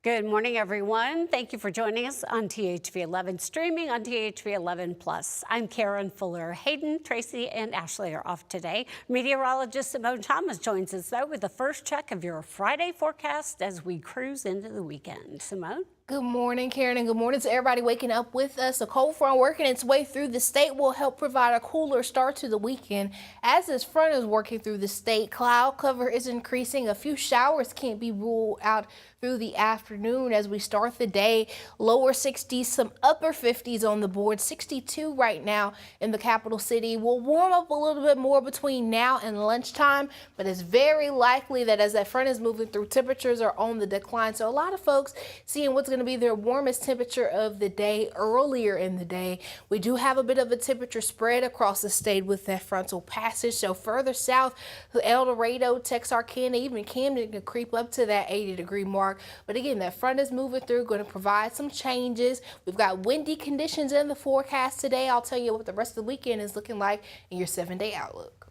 Good morning, everyone. Thank you for joining us on THV 11, streaming on THV 11 Plus. I'm Karen Fuller. Hayden, Tracy, and Ashley are off today. Meteorologist Simone Thomas joins us, though, with the first check of your Friday forecast as we cruise into the weekend. Simone? Good morning, Karen, and good morning to everybody waking up with us. A cold front working its way through the state will help provide a cooler start to the weekend. As this front is working through the state, cloud cover is increasing. A few showers can't be ruled out through the afternoon as we start the day. Lower 60s, some upper 50s on the board. 62 right now in the capital city. Will warm up a little bit more between now and lunchtime, but it's very likely that as that front is moving through, temperatures are on the decline. So a lot of folks seeing what's going to be their warmest temperature of the day earlier in the day. We do have a bit of a temperature spread across the state with that frontal passage. So further south, El Dorado, Texarkana, even Camden can creep up to that 80-degree mark. But again, that front is moving through, going to provide some changes. We've got windy conditions in the forecast today. I'll tell you what the rest of the weekend is looking like in your 7-day outlook.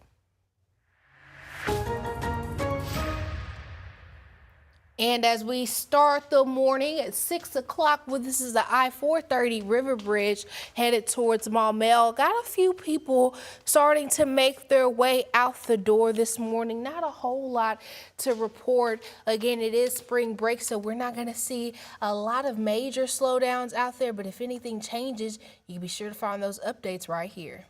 And as we start the morning at 6 o'clock, well, this is the I-430 River Bridge headed towards Maumelle. Got a few people starting to make their way out the door this morning. Not a whole lot to report. Again, it is spring break, so we're not going to see a lot of major slowdowns out there. But if anything changes, you can be sure to find those updates right here.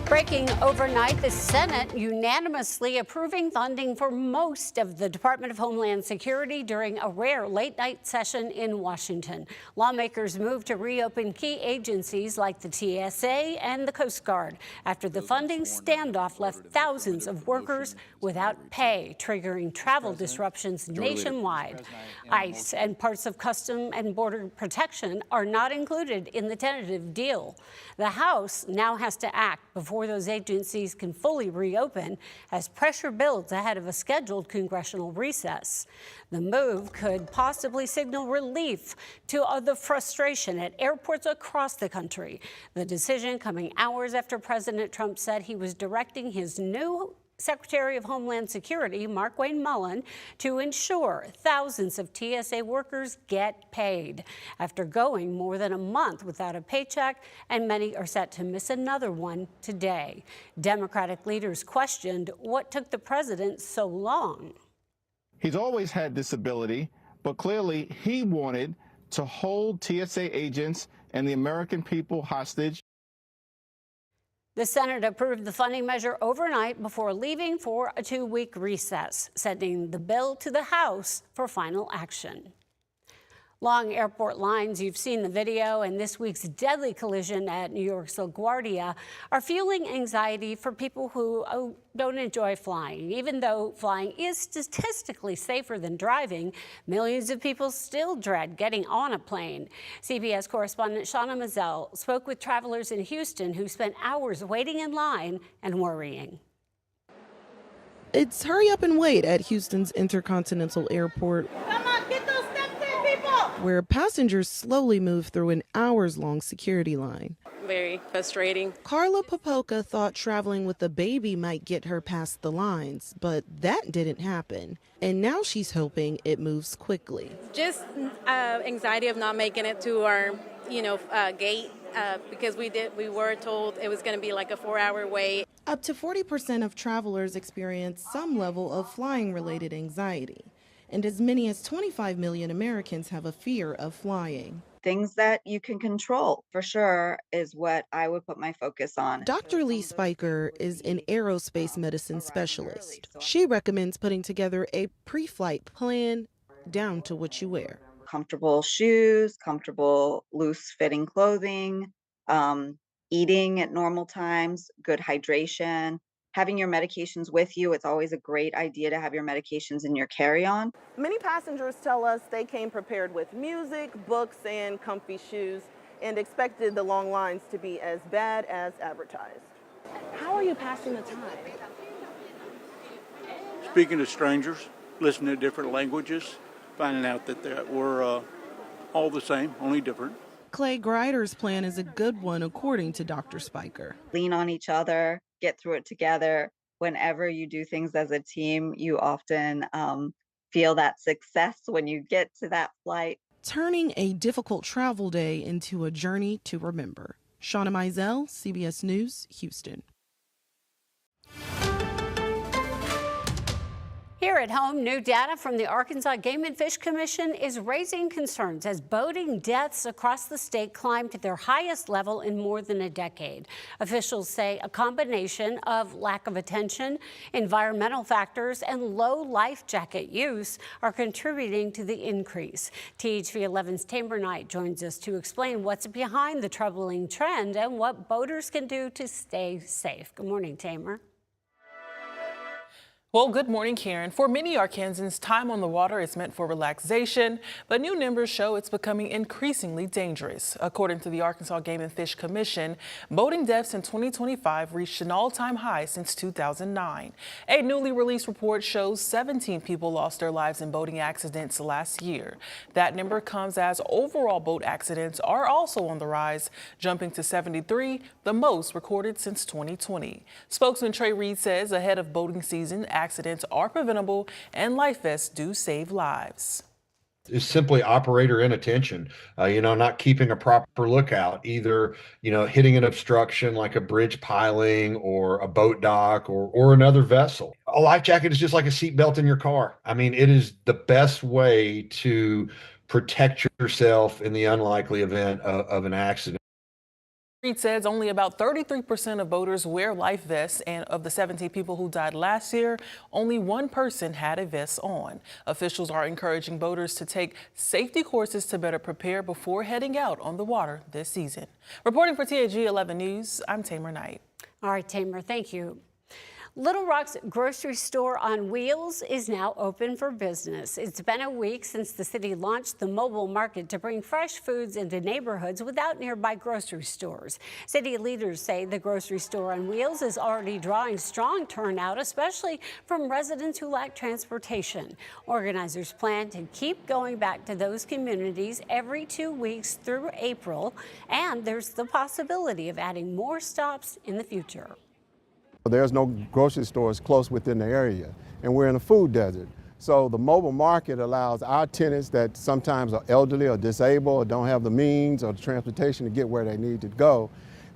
Breaking overnight, the Senate unanimously approving funding for most of the Department of Homeland Security during a rare late-night session in Washington. Lawmakers moved to reopen key agencies like the TSA and the Coast Guard after the funding standoff left thousands of workers without pay, triggering travel disruptions nationwide. ICE and parts of Customs and Border Protection are not included in the tentative deal. The House now has to act before those agencies can fully reopen as pressure builds ahead of a scheduled congressional recess. The move could possibly signal relief to the frustration at airports across the country. The decision coming hours after President Trump said he was directing his new Secretary of Homeland Security, Mark Wayne Mullen, to ensure thousands of TSA workers get paid after going more than a month without a paycheck, and many are set to miss another one today. Democratic leaders questioned what took the president so long. He's always had this ability, but clearly he wanted to hold TSA agents and the American people hostage. The Senate approved the funding measure overnight before leaving for a 2-week recess, sending the bill to the House for final action. Long airport lines, you've seen the video, and this week's deadly collision at New York's LaGuardia are fueling anxiety for people who don't enjoy flying. Even though flying is statistically safer than driving, millions of people still dread getting on a plane. CBS correspondent Shauna Mazel spoke with travelers in Houston who spent hours waiting in line and worrying. It's hurry up and wait at Houston's Intercontinental Airport, where passengers slowly move through an hours-long security line. Very frustrating. Carla Popoka thought traveling with a baby might get her past the lines, but that didn't happen. And now she's hoping it moves quickly. Just anxiety of not making it to our, gate because we were told it was going to be like a 4-hour wait. Up to 40% of travelers experience some level of flying-related anxiety. And as many as 25 million Americans have a fear of flying. Things that you can control, for sure, is what I would put my focus on. Dr. Lee Spiker is an aerospace medicine specialist. She recommends putting together a pre-flight plan down to what you wear. Comfortable shoes, comfortable loose-fitting clothing, eating at normal times, good hydration. Having your medications with you, it's always a great idea to have your medications in your carry-on. Many passengers tell us they came prepared with music, books, and comfy shoes and expected the long lines to be as bad as advertised. How are you passing the time? Speaking to strangers, listening to different languages, finding out that we're all the same, only different. Clay Grider's plan is a good one, according to Dr. Spiker. Lean on each other, get through it together. Whenever you do things as a team, you often feel that success when you get to that flight. Turning a difficult travel day into a journey to remember. Shauna Mizell, CBS News, Houston. Here at home, new data from the Arkansas Game and Fish Commission is raising concerns as boating deaths across the state climb to their highest level in more than a decade. Officials say a combination of lack of attention, environmental factors, and low life jacket use are contributing to the increase. THV 11's Tamer Knight joins us to explain what's behind the troubling trend and what boaters can do to stay safe. Good morning, Tamer. Well, good morning, Karen. For many Arkansans, time on the water is meant for relaxation, but new numbers show it's becoming increasingly dangerous. According to the Arkansas Game and Fish Commission, boating deaths in 2025 reached an all-time high since 2009. A newly released report shows 17 people lost their lives in boating accidents last year. That number comes as overall boat accidents are also on the rise, jumping to 73, the most recorded since 2020. Spokesman Trey Reed says ahead of boating season, accidents are preventable and life vests do save lives. Is simply operator inattention, not keeping a proper lookout, either, hitting an obstruction like a bridge piling or a boat dock or another vessel. A life jacket is just like a seatbelt in your car. I mean, it is the best way to protect yourself in the unlikely event of an accident. Reed says only about 33% of boaters wear life vests, and of the 17 people who died last year, only one person had a vest on. Officials are encouraging boaters to take safety courses to better prepare before heading out on the water this season. Reporting for TAG 11 News, I'm Tamer Knight. All right, Tamer, thank you. Little Rock's grocery store on wheels is now open for business. It's been a week since the city launched the mobile market to bring fresh foods into neighborhoods without nearby grocery stores. City leaders say the grocery store on wheels is already drawing strong turnout, especially from residents who lack transportation. Organizers plan to keep going back to those communities every 2 weeks through April, and there's the possibility of adding more stops in the future. There's no grocery stores close within the area, and we're in a food desert. So the mobile market allows our tenants that sometimes are elderly or disabled or don't have the means or the transportation to get where they need to go,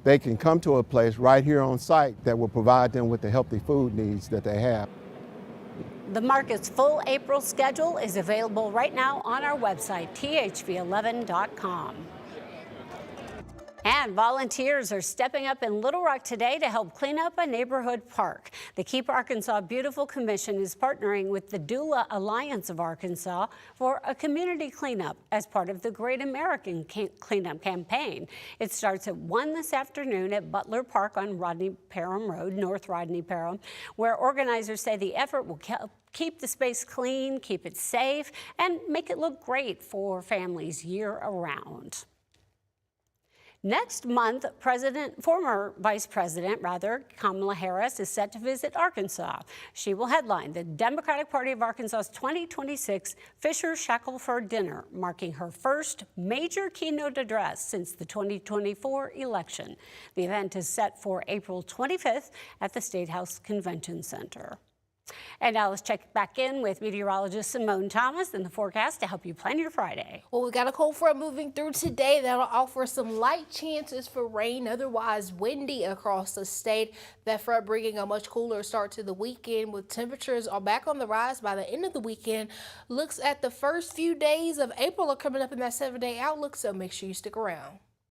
they can come to a place right here on site that will provide them with the healthy food needs that they have. The market's full April schedule is available right now on our website, thv11.com. And volunteers are stepping up in Little Rock today to help clean up a neighborhood park. The Keep Arkansas Beautiful Commission is partnering with the Doula Alliance of Arkansas for a community cleanup as part of the Great American Cleanup Campaign. It starts at 1 this afternoon at Butler Park on Rodney Parham Road, North Rodney Parham, where organizers say the effort will keep the space clean, keep it safe, and make it look great for families year-round. Next month, former Vice President Kamala Harris is set to visit Arkansas. She will headline the Democratic Party of Arkansas's 2026 Fisher-Shackelford Dinner, marking her first major keynote address since the 2024 election. The event is set for April 25th at the State House Convention Center. And now let's check back in with meteorologist Simone Thomas and the forecast to help you plan your Friday. Well, we got a cold front moving through today that'll offer some light chances for rain, otherwise windy across the state. That front bringing a much cooler start to the weekend with temperatures are back on the rise by the end of the weekend. Looks at the first few days of April are coming up in that 7-day outlook, so make sure you stick around.